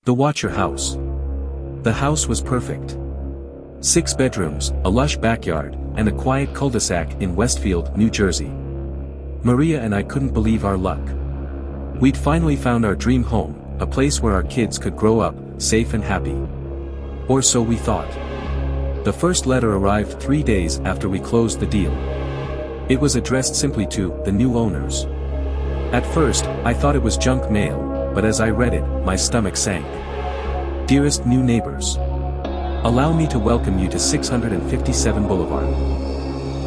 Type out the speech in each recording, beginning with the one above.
The Watcher house. The house was perfect. 6 bedrooms, a lush backyard, and a quiet cul-de-sac in Westfield, New Jersey. Maria and I couldn't believe our luck. We'd finally found our dream home, a place where our kids could grow up, safe and happy. Or so we thought. The first letter arrived 3 days after we closed the deal. It was addressed simply to the new owners. At first, I thought it was junk mail, but as I read it, my stomach sank. Dearest new neighbors. Allow me to welcome you to 657 Boulevard.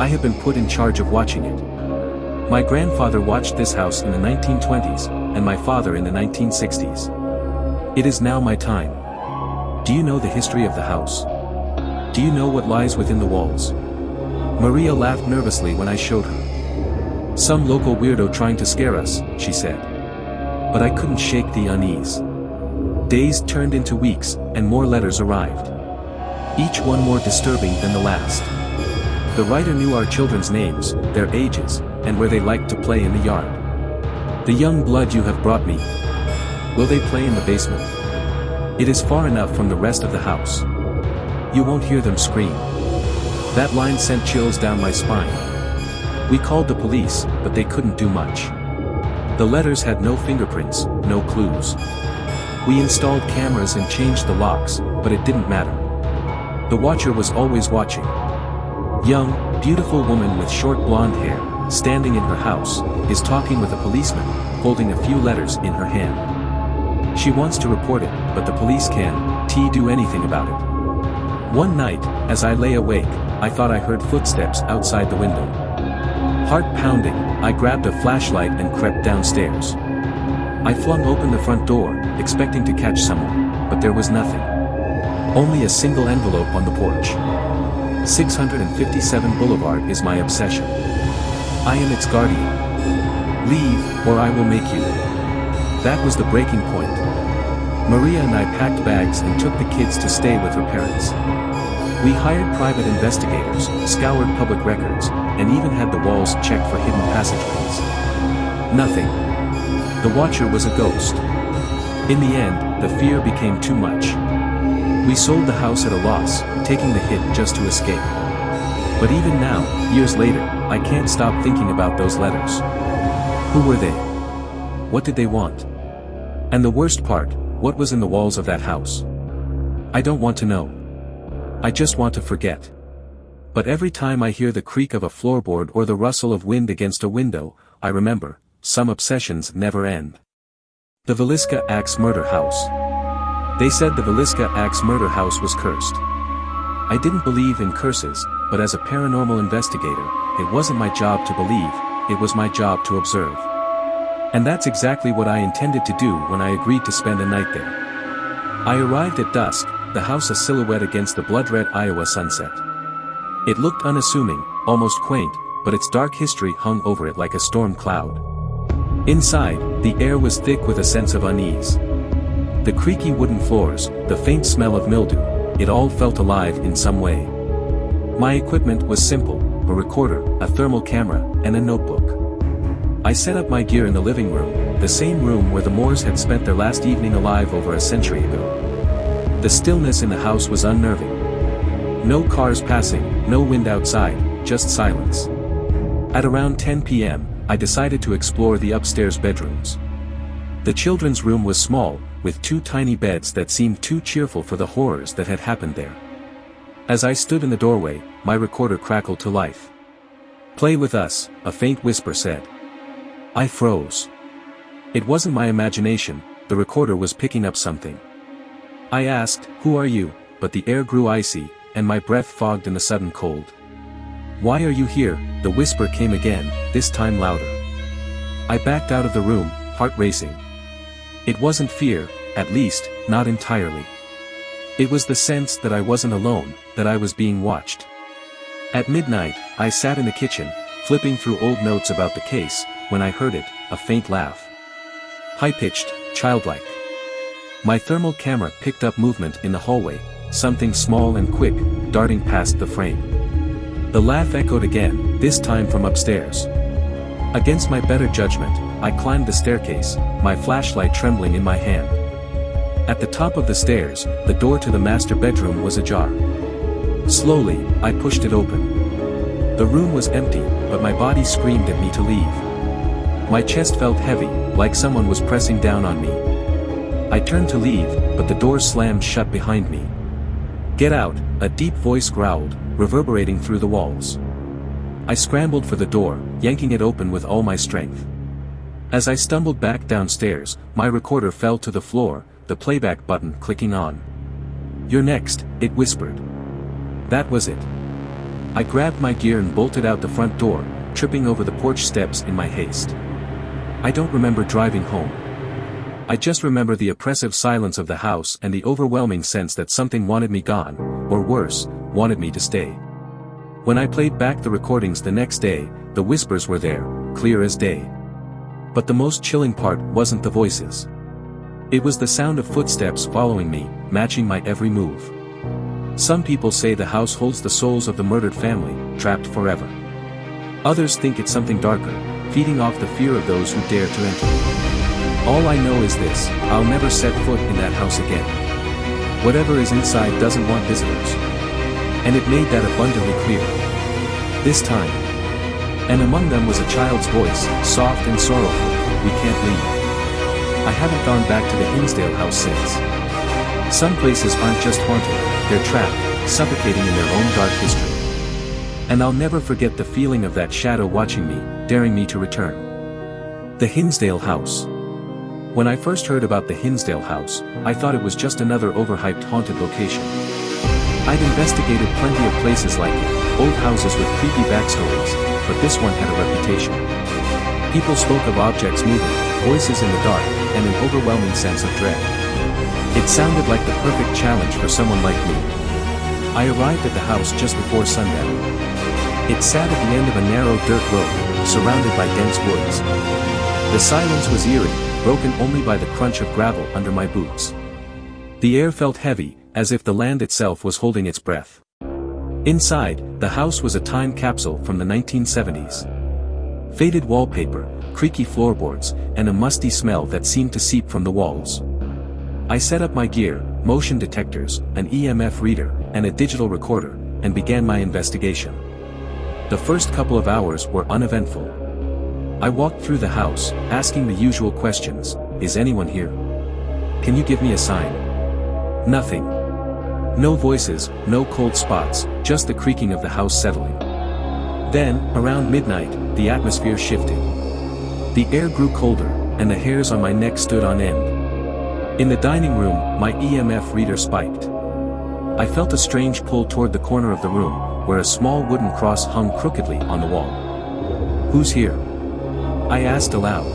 I have been put in charge of watching it. My grandfather watched this house in the 1920s, and my father in the 1960s. It is now my time. Do you know the history of the house? Do you know what lies within the walls? Maria laughed nervously when I showed her. Some local weirdo trying to scare us, she said. But I couldn't shake the unease. Days turned into weeks, and more letters arrived. Each one more disturbing than the last. The writer knew our children's names, their ages, and where they liked to play in the yard. The young blood you have brought me. Will they play in the basement? It is far enough from the rest of the house. You won't hear them scream. That line sent chills down my spine. We called the police, but they couldn't do much. The letters had no fingerprints, no clues. We installed cameras and changed the locks, but it didn't matter. The Watcher was always watching. Young, beautiful woman with short blonde hair, standing in her house, is talking with a policeman, holding a few letters in her hand. She wants to report it, but the police can't do anything about it. One night, as I lay awake, I thought I heard footsteps outside the window. Heart pounding, I grabbed a flashlight and crept downstairs. I flung open the front door, expecting to catch someone, but there was nothing. Only a single envelope on the porch. 657 Boulevard is my obsession. I am its guardian. Leave, or I will make you. That was the breaking point. Maria and I packed bags and took the kids to stay with her parents. We hired private investigators, scoured public records, and even had the walls checked for hidden passageways. Nothing. The Watcher was a ghost. In the end, the fear became too much. We sold the house at a loss, taking the hit just to escape. But even now, years later, I can't stop thinking about those letters. Who were they? What did they want? And the worst part, what was in the walls of that house? I don't want to know. I just want to forget. But every time I hear the creak of a floorboard or the rustle of wind against a window, I remember, some obsessions never end. The Villisca Axe Murder House. They said the Villisca Axe Murder House was cursed. I didn't believe in curses, but as a paranormal investigator, it wasn't my job to believe, it was my job to observe. And that's exactly what I intended to do when I agreed to spend a night there. I arrived at dusk, the house a silhouette against the blood-red Iowa sunset. It looked unassuming, almost quaint, but its dark history hung over it like a storm cloud. Inside, the air was thick with a sense of unease. The creaky wooden floors, the faint smell of mildew, it all felt alive in some way. My equipment was simple, a recorder, a thermal camera, and a notebook. I set up my gear in the living room, the same room where the Moores had spent their last evening alive over a century ago. The stillness in the house was unnerving. No cars passing, no wind outside, just silence. At around 10 p.m., I decided to explore the upstairs bedrooms. The children's room was small, with 2 tiny beds that seemed too cheerful for the horrors that had happened there. As I stood in the doorway, my recorder crackled to life. "Play with us," a faint whisper said. I froze. It wasn't my imagination, the recorder was picking up something. I asked, "Who are you?" but the air grew icy, and my breath fogged in the sudden cold. "Why are you here?" the whisper came again, this time louder. I backed out of the room, heart racing. It wasn't fear, at least, not entirely. It was the sense that I wasn't alone, that I was being watched. At midnight, I sat in the kitchen, flipping through old notes about the case, when I heard it, a faint laugh. High-pitched, childlike. My thermal camera picked up movement in the hallway, something small and quick, darting past the frame. The laugh echoed again, this time from upstairs. Against my better judgment, I climbed the staircase, my flashlight trembling in my hand. At the top of the stairs, the door to the master bedroom was ajar. Slowly, I pushed it open. The room was empty, but my body screamed at me to leave. My chest felt heavy, like someone was pressing down on me. I turned to leave, but the door slammed shut behind me. "Get out," a deep voice growled, reverberating through the walls. I scrambled for the door, yanking it open with all my strength. As I stumbled back downstairs, my recorder fell to the floor, the playback button clicking on. "You're next," it whispered. That was it. I grabbed my gear and bolted out the front door, tripping over the porch steps in my haste. I don't remember driving home. I just remember the oppressive silence of the house and the overwhelming sense that something wanted me gone, or worse, wanted me to stay. When I played back the recordings the next day, the whispers were there, clear as day. But the most chilling part wasn't the voices. It was the sound of footsteps following me, matching my every move. Some people say the house holds the souls of the murdered family, trapped forever. Others think it's something darker, feeding off the fear of those who dare to enter. All I know is this: I'll never set foot in that house again. Whatever is inside doesn't want visitors. And it made that abundantly clear. This time. And among them was a child's voice, soft and sorrowful, "We can't leave." I haven't gone back to the Hinsdale house since. Some places aren't just haunted, they're trapped, suffocating in their own dark history. And I'll never forget the feeling of that shadow watching me, daring me to return. The Hinsdale house. When I first heard about the Hinsdale house, I thought it was just another overhyped haunted location. I'd investigated plenty of places like it, old houses with creepy backstories, but this one had a reputation. People spoke of objects moving, voices in the dark, and an overwhelming sense of dread. It sounded like the perfect challenge for someone like me. I arrived at the house just before sundown. It sat at the end of a narrow dirt road, surrounded by dense woods. The silence was eerie, broken only by the crunch of gravel under my boots. The air felt heavy, as if the land itself was holding its breath. Inside, the house was a time capsule from the 1970s. Faded wallpaper, creaky floorboards, and a musty smell that seemed to seep from the walls. I set up my gear, motion detectors, an EMF reader, and a digital recorder, and began my investigation. The first couple of hours were uneventful. I walked through the house, asking the usual questions: "Is anyone here? Can you give me a sign?" Nothing. No voices, no cold spots, just the creaking of the house settling. Then, around midnight, the atmosphere shifted. The air grew colder, and the hairs on my neck stood on end. In the dining room, my EMF reader spiked. I felt a strange pull toward the corner of the room, where a small wooden cross hung crookedly on the wall. "Who's here?" I asked aloud.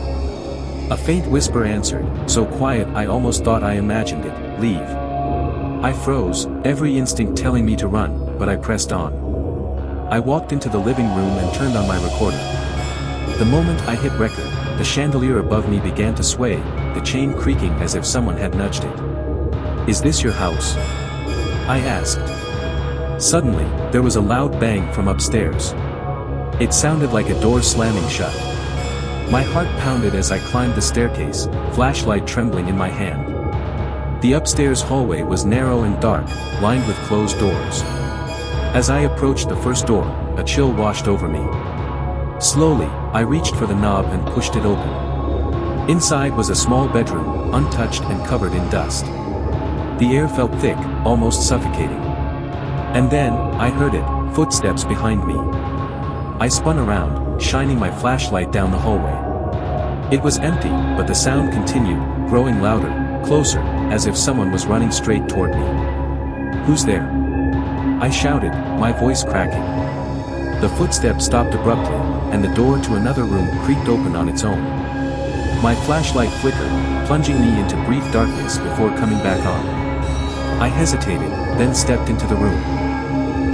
A faint whisper answered, so quiet I almost thought I imagined it: "Leave." I froze, every instinct telling me to run, but I pressed on. I walked into the living room and turned on my recorder. The moment I hit record, the chandelier above me began to sway, the chain creaking as if someone had nudged it. "Is this your house?" I asked. Suddenly, there was a loud bang from upstairs. It sounded like a door slamming shut. My heart pounded as I climbed the staircase, flashlight trembling in my hand. The upstairs hallway was narrow and dark, lined with closed doors. As I approached the first door, a chill washed over me. Slowly, I reached for the knob and pushed it open. Inside was a small bedroom, untouched and covered in dust. The air felt thick, almost suffocating. And then, I heard it, footsteps behind me. I spun around, shining my flashlight down the hallway. It was empty, but the sound continued, growing louder, closer, as if someone was running straight toward me. "Who's there?" I shouted, my voice cracking. The footsteps stopped abruptly, and the door to another room creaked open on its own. My flashlight flickered, plunging me into brief darkness before coming back on. I hesitated, then stepped into the room.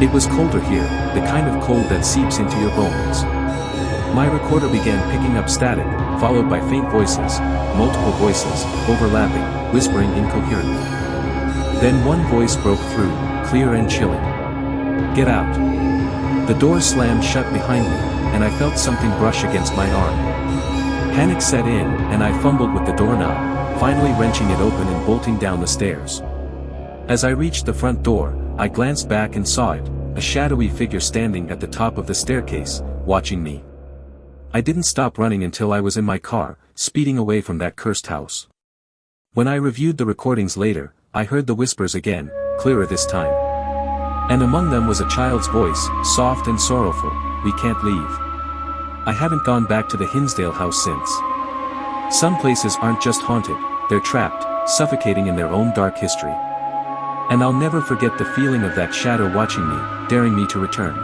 It was colder here, the kind of cold that seeps into your bones. My recorder began picking up static, followed by faint voices, multiple voices, overlapping, whispering incoherently. Then one voice broke through, clear and chilling. "Get out." The door slammed shut behind me, and I felt something brush against my arm. Panic set in, and I fumbled with the doorknob, finally wrenching it open and bolting down the stairs. As I reached the front door, I glanced back and saw it, a shadowy figure standing at the top of the staircase, watching me. I didn't stop running until I was in my car, speeding away from that cursed house. When I reviewed the recordings later, I heard the whispers again, clearer this time. And among them was a child's voice, soft and sorrowful, "We can't leave." I haven't gone back to the Hinsdale house since. Some places aren't just haunted, they're trapped, suffocating in their own dark history. And I'll never forget the feeling of that shadow watching me, daring me to return.